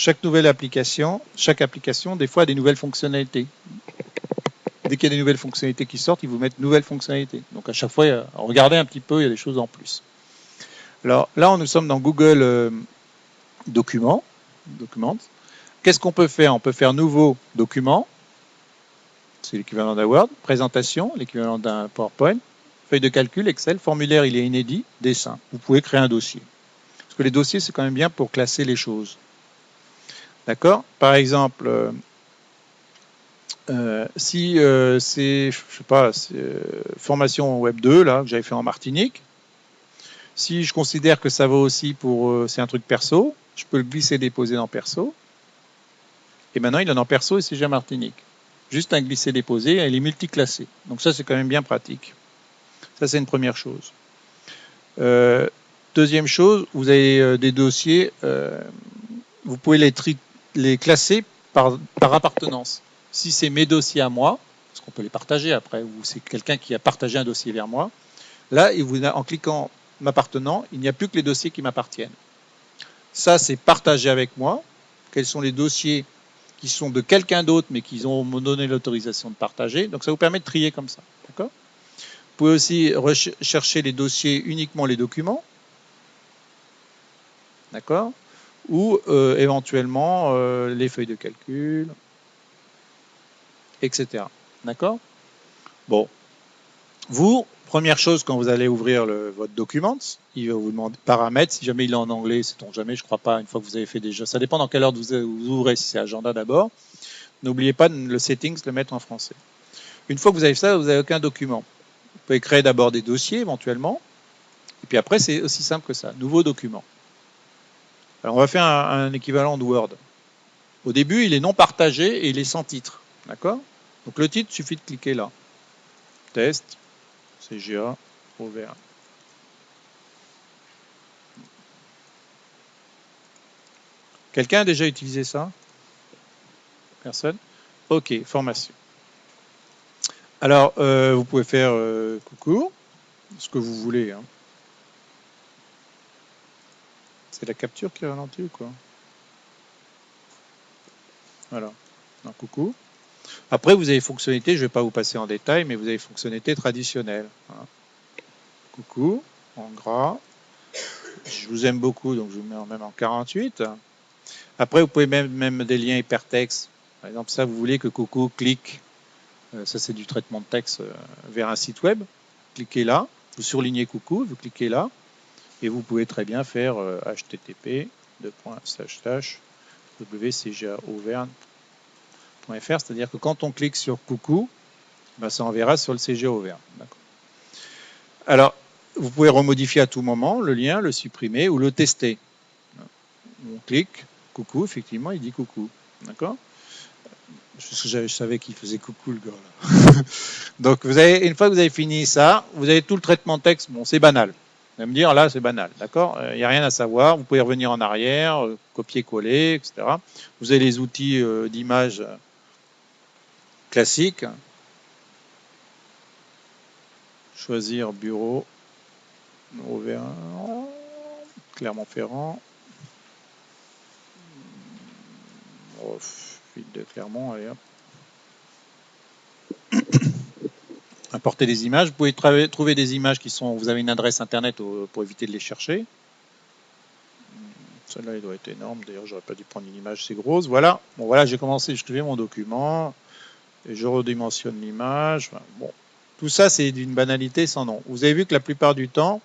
chaque application, des fois, a des nouvelles fonctionnalités. Dès qu'il y a des nouvelles fonctionnalités qui sortent, ils vous mettent nouvelles fonctionnalités. Donc à chaque fois, regardez un petit peu, il y a des choses en plus. Alors là, nous sommes dans Google Documents. Qu'est-ce qu'on peut faire? On peut faire nouveau document, c'est l'équivalent d'un Word, présentation, l'équivalent d'un PowerPoint, feuille de calcul, Excel, formulaire, il est inédit, dessin. Vous pouvez créer un dossier. Parce que les dossiers, c'est quand même bien pour classer les choses. D'accord? Par exemple, si c'est, je sais pas, formation Web 2, là, que j'avais fait en Martinique, si je considère que ça vaut aussi pour, c'est un truc perso, je peux le glisser-déposer dans perso. Et maintenant, il est en perso et c'est déjà Martinique. Juste un glisser-déposer, il est multiclassé. Donc ça, c'est quand même bien pratique. Ça, c'est une première chose. Deuxième chose, vous avez des dossiers, vous pouvez les classer par appartenance. Si c'est mes dossiers à moi, parce qu'on peut les partager après, ou c'est quelqu'un qui a partagé un dossier vers moi, là, en cliquant m'appartenant, il n'y a plus que les dossiers qui m'appartiennent. Ça, c'est partagé avec moi. Quels sont les dossiers qui sont de quelqu'un d'autre, mais qui ont donné l'autorisation de partager. Donc, ça vous permet de trier comme ça. D'accord ? Vous pouvez aussi rechercher les dossiers, uniquement les documents. D'accord ? Ou éventuellement les feuilles de calcul, etc. D'accord ? Bon. Vous, première chose, quand vous allez ouvrir votre document, il va vous demander paramètres. Si jamais il est en anglais, c'est-on jamais, je ne crois pas, une fois que vous avez fait déjà. Ça dépend dans quelle ordre vous ouvrez, si c'est agenda d'abord. N'oubliez pas le settings, le mettre en français. Une fois que vous avez ça, vous n'avez aucun document. Vous pouvez créer d'abord des dossiers éventuellement. Et puis après, c'est aussi simple que ça. Nouveau document. Alors, on va faire un équivalent de Word. Au début, il est non partagé et il est sans titre. D'accord ? Donc, le titre, il suffit de cliquer là. Test, CGA, ouvert. Quelqu'un a déjà utilisé ça? Personne? Ok, formation. Alors, vous pouvez faire coucou, ce que vous voulez. Hein. C'est la capture qui est ralentie ou quoi? Voilà. Donc, coucou. Après, vous avez fonctionnalité, je ne vais pas vous passer en détail, mais vous avez fonctionnalité traditionnelle. Hein. Coucou, en gras. Je vous aime beaucoup, donc je vous mets même en 48. Après, vous pouvez même des liens hypertextes. Par exemple, ça, vous voulez que coucou clique. Ça, c'est du traitement de texte vers un site web. Cliquez là. Vous surlignez coucou, vous cliquez là. Et vous pouvez très bien faire http://wcgaauvergne.fr, c'est-à-dire que quand on clique sur coucou, ben, ça enverra sur le CGA Auvergne. Alors, vous pouvez remodifier à tout moment le lien, le supprimer ou le tester. On clique, coucou, effectivement, il dit coucou. D'accord ? Je savais qu'il faisait coucou le gars là. Donc, une fois que vous avez fini ça, vous avez tout le traitement de texte. Bon, c'est banal. Vous allez me dire, là, c'est banal. D'accord ? Il n'y a rien à savoir. Vous pouvez revenir en arrière, copier-coller, etc. Vous avez les outils d'image classiques. Choisir bureau. Clermont-Ferrand. Ville de Clermont, allez hop. Importer des images. Vous pouvez trouver des images vous avez une adresse internet pour éviter de les chercher. Celle-là, il doit être énorme. D'ailleurs, j'aurais pas dû prendre une image, c'est grosse. Voilà. Bon, voilà, j'ai commencé, je crée mon document et je redimensionne l'image. Enfin, bon, tout ça, c'est d'une banalité sans nom. Vous avez vu que la plupart du temps,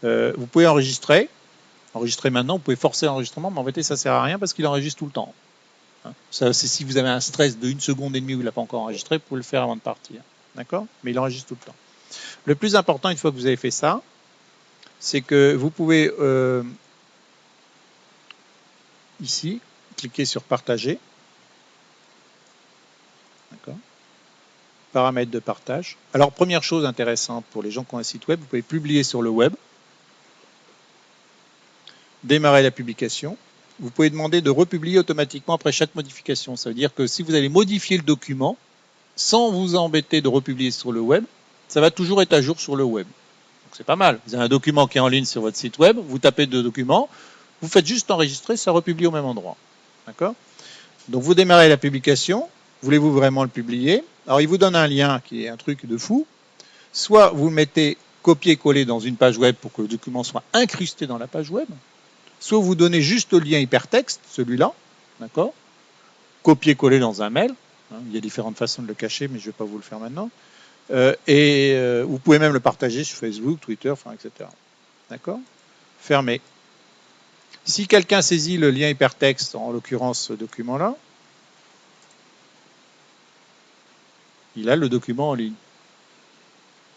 vous pouvez enregistrer. Enregistrer maintenant, vous pouvez forcer l'enregistrement, mais en fait, ça sert à rien parce qu'il enregistre tout le temps. Hein, ça, c'est si vous avez un stress de 1 seconde et demie où il n'a pas encore enregistré, vous pouvez le faire avant de partir. D'accord ? Mais il enregistre tout le temps. Le plus important, une fois que vous avez fait ça, c'est que vous pouvez ici cliquer sur partager. D'accord ? Paramètres de partage. Alors, première chose intéressante pour les gens qui ont un site web, vous pouvez publier sur le web. Démarrer la publication. Vous pouvez demander de republier automatiquement après chaque modification. Ça veut dire que si vous allez modifier le document, sans vous embêter de republier sur le web, ça va toujours être à jour sur le web. Donc c'est pas mal. Vous avez un document qui est en ligne sur votre site web, vous tapez deux documents, Vous faites juste enregistrer, ça republie au même endroit. D'accord? Donc vous démarrez la publication. Voulez-vous vraiment le publier? Alors il vous donne un lien qui est un truc de fou. Soit vous le mettez copier-coller dans une page web pour que le document soit incrusté dans la page web, soit vous donnez juste le lien hypertexte, celui-là, d'accord? Copier-coller dans un mail. Il y a différentes façons de le cacher, mais je ne vais pas vous le faire maintenant. Vous pouvez même le partager sur Facebook, Twitter, enfin, etc. D'accord? Fermé. Si quelqu'un saisit le lien hypertexte, en l'occurrence ce document-là, il a le document en ligne.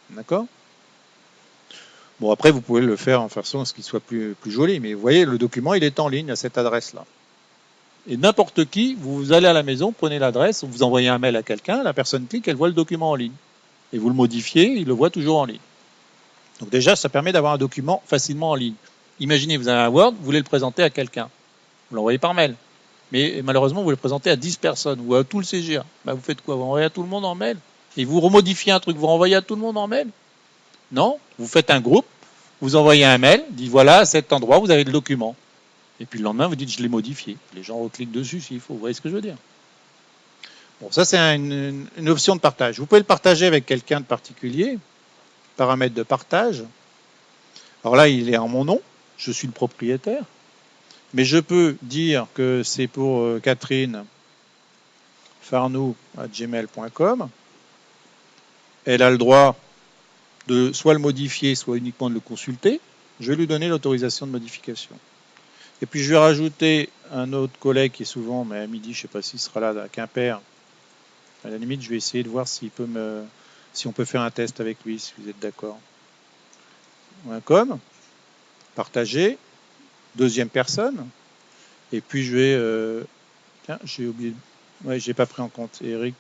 D'accord? Bon, après, vous pouvez le faire en façon à ce qu'il soit plus joli, mais vous voyez, le document, il est en ligne à cette adresse-là. Et n'importe qui, vous allez à la maison, prenez l'adresse, vous envoyez un mail à quelqu'un, la personne clique, elle voit le document en ligne. Et vous le modifiez, il le voit toujours en ligne. Donc déjà, ça permet d'avoir un document facilement en ligne. Imaginez, vous avez un Word, vous voulez le présenter à quelqu'un. Vous l'envoyez par mail. Mais malheureusement, vous le présentez à 10 personnes ou à tout le CGA. Bah, vous faites quoi? Vous envoyez à tout le monde en mail? Et vous remodifiez un truc, vous renvoyez à tout le monde en mail? Non, vous faites un groupe, vous envoyez un mail, dit voilà, à cet endroit, vous avez le document. Et puis le lendemain, vous dites je l'ai modifié. Les gens recliquent dessus s'il faut. Vous voyez ce que je veux dire? Bon, ça, c'est une option de partage. Vous pouvez le partager avec quelqu'un de particulier. Paramètres de partage. Alors là, il est en mon nom. Je suis le propriétaire. Mais je peux dire que c'est pour Catherine farnou@gmail.com. Elle a le droit de soit le modifier, soit uniquement de le consulter. Je vais lui donner l'autorisation de modification. Et puis je vais rajouter un autre collègue qui est souvent, mais à midi, je ne sais pas s'il sera là, à Quimper. À la limite, je vais essayer de voir si on peut faire un test avec lui, si vous êtes d'accord. .com, partager, deuxième personne. Et puis je vais... tiens, j'ai oublié... Ouais, j'ai pas pris en compte Eric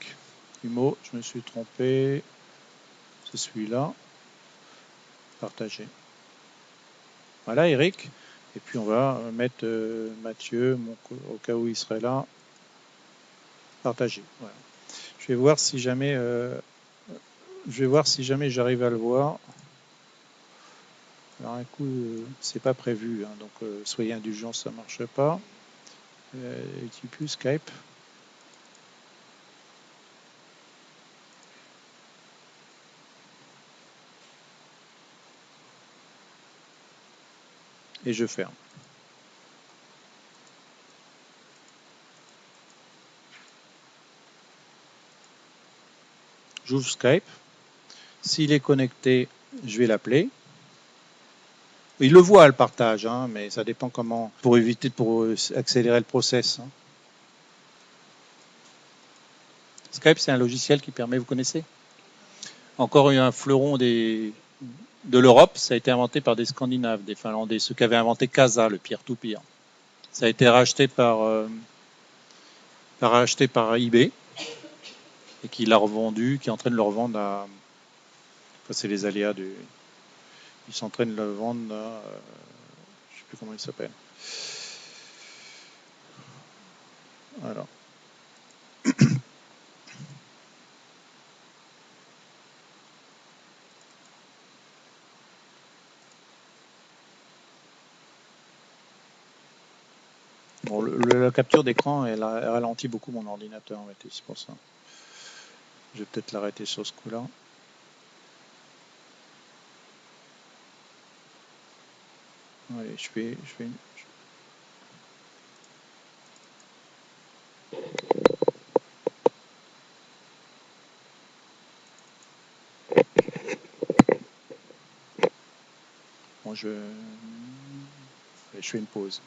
Humeau, je me suis trompé. C'est celui-là. Partager. Voilà, Eric. Et puis on va mettre Mathieu, au cas où il serait là. Partager. Voilà. Je vais voir si jamais j'arrive à le voir. Alors un coup, c'est pas prévu, hein, donc soyez indulgents, ça marche pas. Plus Skype. Et je ferme. J'ouvre Skype. S'il est connecté, je vais l'appeler. Il le voit le partage, hein, mais ça dépend comment, pour accélérer le process. Hein. Skype, c'est un logiciel qui permet, vous connaissez? Encore un fleuron de l'Europe, ça a été inventé par des Scandinaves, des Finlandais, ceux qui avaient inventé Casa, le peer-to-peer. Ça a été racheté par eBay et qui l'a revendu, qui est en train de le revendre à. Enfin, c'est les aléas du. Ils sont en train de le vendre à. Je ne sais plus comment il s'appelle. Voilà. Bon, la capture d'écran, elle ralentit beaucoup mon ordinateur, en fait, c'est pour ça. Je vais peut-être l'arrêter sur ce coup-là. Allez, je fais bon, je fais une pause.